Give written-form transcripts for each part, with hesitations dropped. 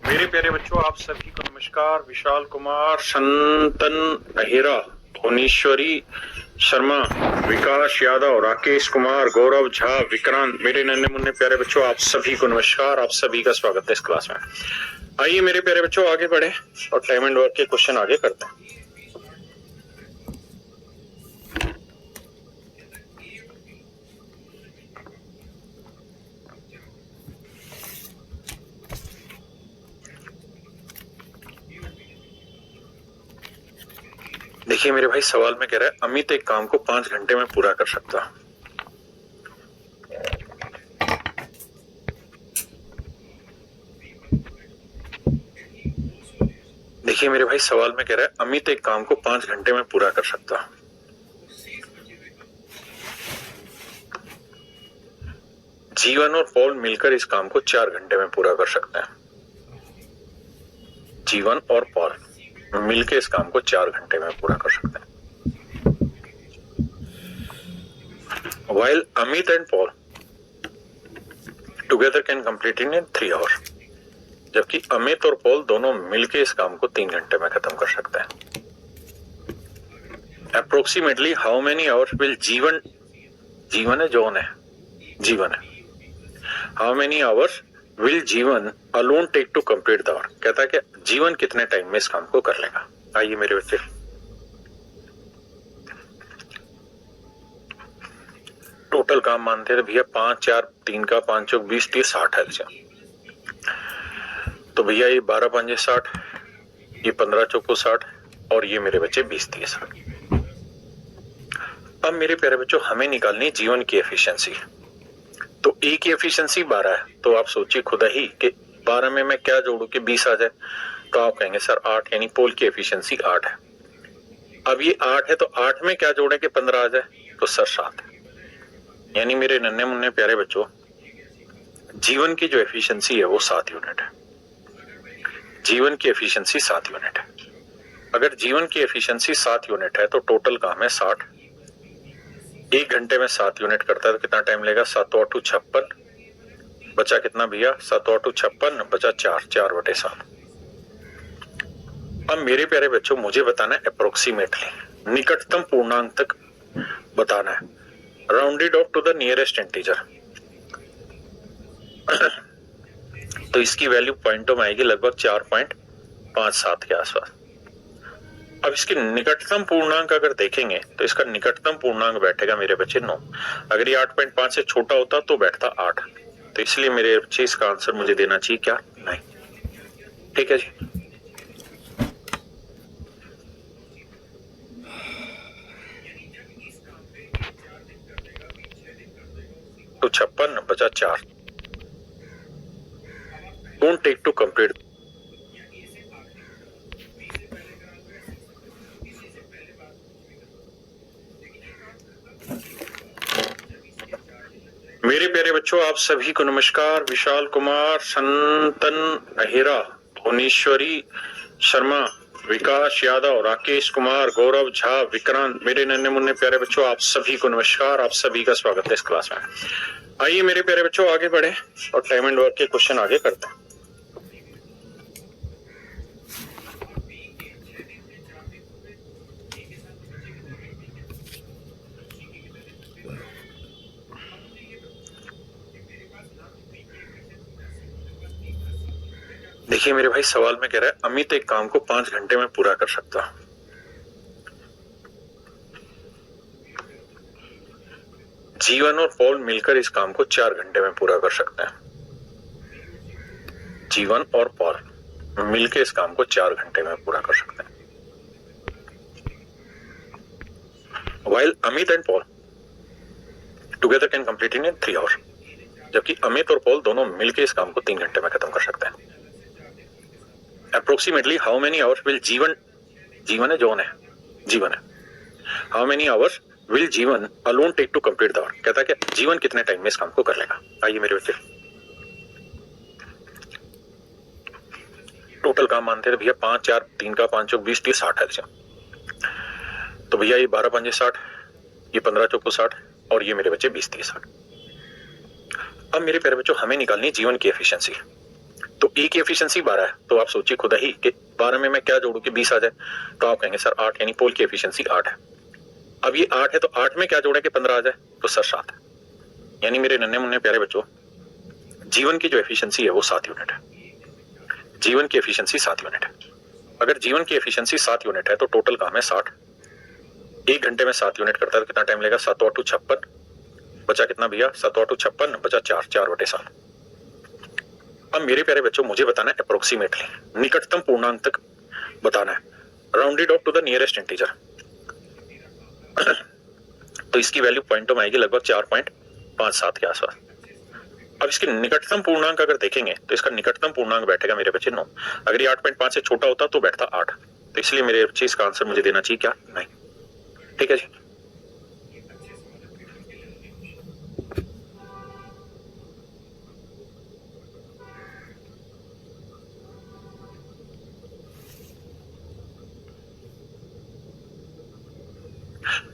मेरे प्यारे बच्चों, आप सभी को नमस्कार। विशाल कुमार, संतन अहिरा, भुवनेश्वरी शर्मा, विकास यादव, राकेश कुमार, गौरव झा, विक्रांत, मेरे नन्हे मुन्ने प्यारे बच्चों, आप सभी को नमस्कार। आप सभी का स्वागत है इस क्लास में। आइए मेरे प्यारे बच्चों, आगे बढ़े और टाइम एंड वर्क के क्वेश्चन आगे करते हैं। देखिए मेरे भाई, सवाल में कह रहा है अमित एक काम को 5 घंटे में पूरा कर सकता। देखिए मेरे भाई, सवाल में कह रहा है अमित एक काम को 5 घंटे में पूरा कर सकता। जीवन और पॉल मिलकर इस काम को 4 घंटे में पूरा कर सकते हैं। जीवन और पॉल मिलकर इस काम को 4 घंटे में पूरा कर सकते हैं। While Amit and Paul together can complete it in 3 hours, जबकि अमित और पॉल दोनों मिलकर इस काम को 3 घंटे में खत्म कर सकते हैं। Approximately how many hours will जीवन है, जॉन है, जीवन है, how many hours will जीवन alone take to complete the work? कहता है कि जीवन कितने टाइम में इस काम को कर लेगा। आइए मेरे बच्चे, टोटल काम मानते हैं भैया 5 4 3 का 5 चौक 20 30 60 है। तो भैया ये 12 5 60, ये 15 चौक 60 और ये मेरे बच्चे 20 30 60। अब मेरे प्यारे बच्चों, हमें निकालनी जीवन की एफिशिएंसी। तो ए की एफिशिएंसी 12 है, तो आप सोचिए खुद ही कि 12 में मैं क्या जोड़ू कि 20 आ जाए। तो आप कहेंगे सर 8, यानी पोल की एफिशिएंसी 8 है। अब ये 8 है तो 8 में क्या जोड़े कि 15 आ जाए, तो सर 7 है। यानी मेरे नन्हे मुन्ने प्यारे बच्चों, जीवन की जो एफिशिएंसी है वो 7 यूनिट है। जीवन की एफिशिएंसी 7 यूनिट है। अगर जीवन की एफिशिएंसी 7 यूनिट है तो टोटल काम है 60। 1 घंटे में 7 यूनिट करता है तो कितना टाइम लेगा? 7 8 56, बचा कितना भैया? 7 8 56, बचा 4/7। अब मेरे प्यारे बच्चों, मुझे बताना है अप्रोक्सीमेटली, निकटतम पूर्णांक तक बताना है, rounded off to the nearest integer. तो इसकी वैल्यू पॉइंटों में आएगी लगभग 4.57 के आसपास। अब इसके निकटतम पूर्णांक अगर देखेंगे तो इसका निकटतम पूर्णांक बैठेगा मेरे बच्चे 9। अगर ये 8.5 से छोटा होता तो बैठता 8। तो इसलिए मेरे बच्चे इसका आंसर मुझे देना चाहिए क्या? 9। ठीक है जी। तो 56 बचा 4। Don't take to complete. मेरे प्यारे बच्चों, आप सभी को नमस्कार। विशाल कुमार, संतन अहिरा, भुवनेश्वरी शर्मा, विकास यादव, राकेश कुमार, गौरव झा, विक्रांत, मेरे नन्हे मुन्ने प्यारे बच्चों, आप सभी को नमस्कार। आप सभी का स्वागत है इस क्लास में। आइए मेरे प्यारे बच्चों, आगे बढ़े और टाइम एंड वर्क के क्वेश्चन आगे करते हैं। देखिए मेरे भाई, सवाल में कह रहा है अमित एक काम को 5 घंटे में पूरा कर सकता। जीवन और पॉल मिलकर इस काम को 4 घंटे में पूरा कर सकते हैं। जीवन और पॉल मिलकर इस काम को 4 घंटे में पूरा कर सकते हैं। While Amit and Paul together can complete in 3 hours, जबकि अमित और पॉल दोनों मिलकर इस काम को 3 घंटे में खत्म कर सकते हैं। Approximately how many hours will जीवन है, जॉन है, जीवन है, how many hours will जीवन alone take to complete the work? कहता है कि जीवन कितने टाइम में इस काम को कर लेगा। आइए मेरे बच्चे, टोटल काम मानते हैं भैया 5 4 3 का 5 चौक 20 30 60 है। तो भैया ये 12 5 60, ये 15 चौक 60 और ये मेरे बच्चे 20 30 60। अब मेरे प्यारे बच्चों, हमें निकालनी जीवन की एफिशिएंसी। तो ई की एफिशिएंसी 12 है, तो आप सोचिए खुद ही कि 12 में मैं क्या जोड़ू कि 20 आ जाए, तो आप कहेंगे सर 8, यानी पोल की एफिशिएंसी 8 है। अब ये 8 है तो 8 में क्या जोड़े कि 15 आ जाए, तो सर 7 है। यानी मेरे नन्हे मुन्ने प्यारे बच्चों, जीवन की जो एफिशिएंसी है वो 7 यूनिट है। जीवन की एफिशिएंसी 7 यूनिट है। अगर जीवन की एफिशिएंसी 7 यूनिट है तो टोटल काम है 60। 1 घंटे में 7 यूनिट करता है तो कितना टाइम लेगा? 7 8 56, बचा कितना भैया? 7 8 56, बचा 4, 4/7। अब मेरे प्यारे बच्चों मुझे बताना है अप्रोक्सीमेटली, निकटतम पूर्णांक तक बताना है, rounded off to the nearest integer. तो इसकी वैल्यू पॉइंटों में आएगी लगभग 4.57 के आसपास। अब इसके निकटतम पूर्णांक अगर देखेंगे तो इसका निकटतम पूर्णांक बैठेगा मेरे बच्चे 9। अगर ये 8.5 से छोटा होता तो बैठता 8, तो इसलिए मेरे बच्चे इसका आंसर मुझे देना चाहिए क्या? नहीं। ठीक है जी।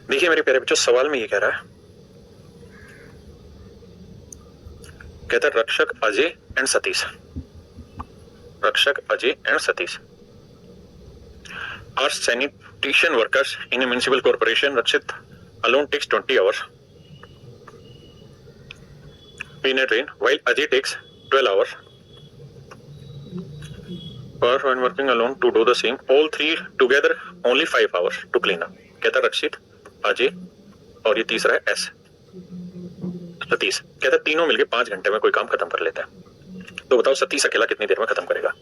देखिए मेरे प्यारे बच्चों, सवाल में ये कह रहा है, कहता है रक्षक अजय एंड सतीश, रक्षक Ajay and Satish are sanitation workers in a municipal corporation. Rakshit alone takes 20 hours in a train while Ajay takes 12 hours per when working alone to do the same. All three together only 5 hours to clean up. कहता रक्षित, अजय और ये तीसरा है S, Satish. कहता तीनों मिलके 5 घंटे में कोई काम खत्म कर लेता है। तो बताओ सतीश अकेला कितनी देर में खत्म करेगा?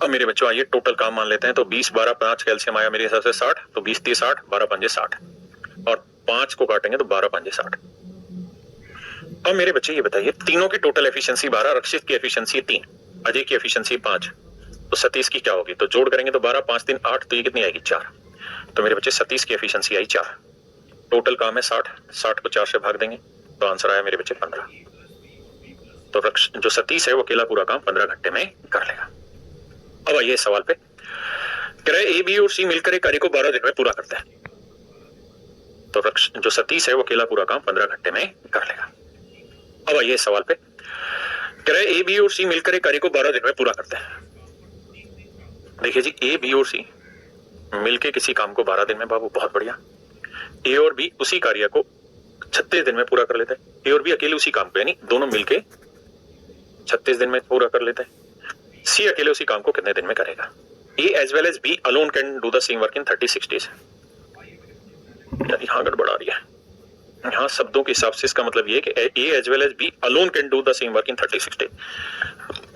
अब मेरे बच्चों आइए टोटल काम मान लेते हैं। तो 20 12 5 कैल्शियम आया मेरे हिसाब से 60, तो 20 30 60, 12 5 60 और 5 को काटेंगे तो 12 5 60। अब मेरे बच्चे ये बताइए, तीनों की टोटल एफिशिएंसी 12, रक्षित की एफिशिएंसी 3, अजय की एफिशिएंसी 5, तो सतीश की क्या होगी? तो जोड़ करेंगे तो 12 5 3 8, तो ये कितनी आएगी? 4। तो मेरे बच्चे सतीश की एफिशिएंसी आई 4। टोटल काम है 60, 60 को 4 से भाग देंगे तो आंसर आया मेरे बच्चे 15। तो जो सतीश है वो अकेला पूरा काम 15 घंटे में कर लेगा। अब आइए सवाल पे, कह रहे ए बी और सी मिलकर एक कार्य को 12 दिन में पूरा करते हैं। तो जो सतीश है वो अकेला पूरा काम 15 घंटे में कर लेगा। अब आइए सवाल पे, कह रहे ए बी और सी मिलकर एक कार्य को 12 दिन में पूरा करते हैं। देखिए जी, ए बी और सी मिलके किसी काम को 12 दिन में, बाबू बहुत बढ़िया। ए और बी उसी कार्य को 36 दिन में पूरा कर लेते हैं। ए और बी अकेले उसी काम को, यानी दोनों मिलके 36 दिन में पूरा कर लेते हैं। सी अकेले उसी काम को कितने दिन में करेगा? A as well as B alone can do the same work in 36 days. यानी यहां गड़बड़ आ रही है, यहां शब्दों के हिसाब से इसका मतलब ये है कि A as well as B alone can do the same work in 36 days.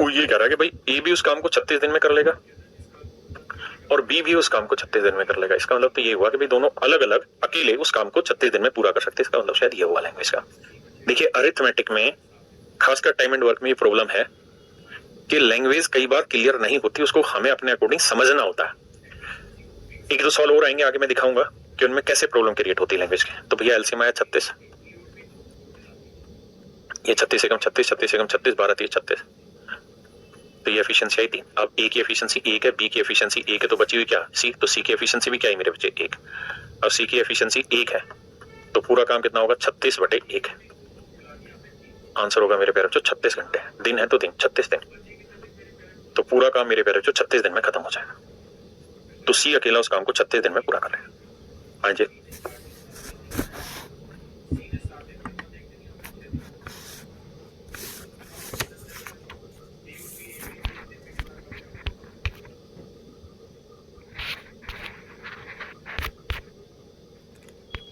वो ये कह रहा है कि भाई ए भी उस काम को 36 दिन में कर लेगा और बी भी उस काम को 36 दिन में कर लेगा। इसका मतलब तो ये हुआ कि भाई दोनों अलग अलग अकेले उस काम को 36 दिन में पूरा कर सकते हैं। इसका मतलब शायद ये हुआ लैंग्वेज का। देखिए अरिथमेटिक में, खासकर टाइम एंड वर्क में ये प्रॉब्लम है कि लैंग्वेज कई बार क्लियर नहीं होती, उसको हमें अपने अकॉर्डिंग समझना होता है। एक दो सवाल और आएंगे आगे, मैं दिखाऊंगा कि उनमें कैसे प्रॉब्लम क्रिएट होती है लैंग्वेज के। तो भैया एलसीएम आया 36, ये 36 एकम 36, 36 एकम 36, 12 3 36, तो ये एफिशिएंसी आई 3। अब ए की एफिशिएंसी 1 है, बी की एफिशिएंसी 1 है, तो बची हुई क्या? सी। तो सी की एफिशिएंसी भी क्या है मेरे बच्चे? 1। और सी की एफिशिएंसी 1 है तो पूरा काम कितना होगा? 36/1। आंसर होगा मेरे प्यारे बच्चों 36 घंटे। दिन है तो दिन 36 दिन, तो पूरा काम मेरे प्यारे बच्चों 36 दिन में खत्म हो जाएगा। तो सी अकेला उस काम को 36 दिन में पूरा कर लेगा। हाँ जी।